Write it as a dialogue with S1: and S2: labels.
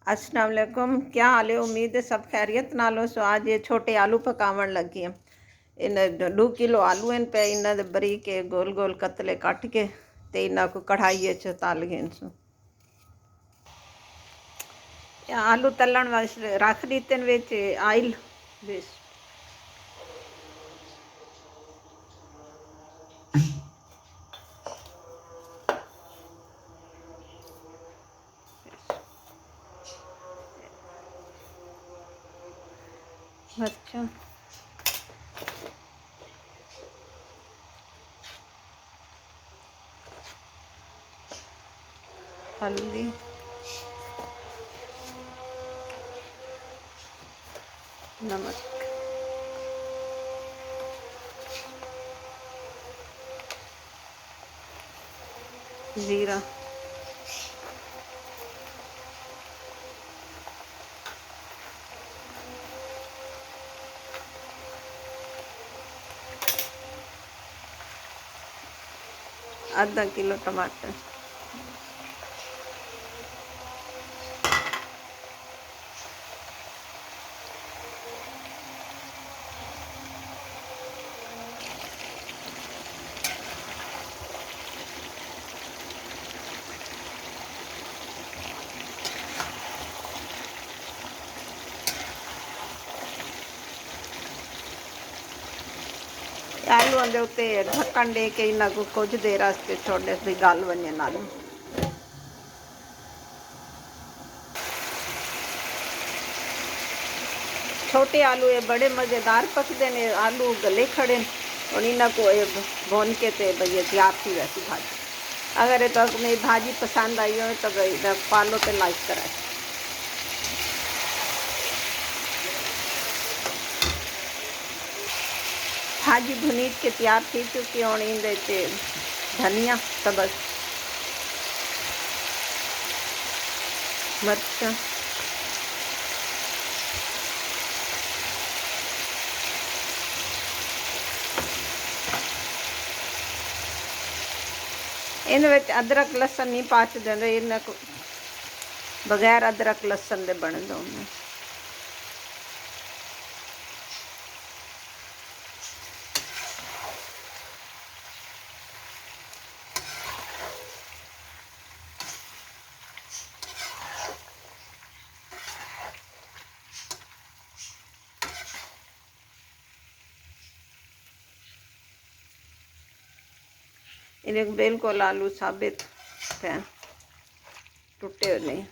S1: अस्सलाम वालेकुम। क्या हाल है? उम्मीद है सब खैरियत नाल हो। सो आज ये छोटे आलू पकावन लगी हैं। इन 2 किलो आलू इन पे इन्ना दे बरीक गोल गोल कतले कट के ते इन्ना को कढ़ाई च तल गए। सो आलू तलन वास्ते रख दिते विच आयल बेस मिर्चा हल्दी नमक जीरा आधा किलो टमाटर आलू के उत्ते ढक्कन दे के इन्ना को कुछ देर वास्ते छोड़े भी गल बने आलू। छोटे आलू ये बड़े मज़ेदार पकते ने। आलू गले खड़े और इन्ना को भून के ते भैया तैयार थी वैसी भाजी। अगर तो मेरी भाजी पसंद आई हो तो भाई पालो तो लाइक कराए। भाजी भुनीत के तैयार थी चुकी हूँ। इंदे धनिया सबक मिर्चा इन अदरक लसन नहीं पाच देंगे। इन बगैर अदरक लसन दे बन दो। इन्हें बिल्कुल आलू साबित है, टूटे नहीं।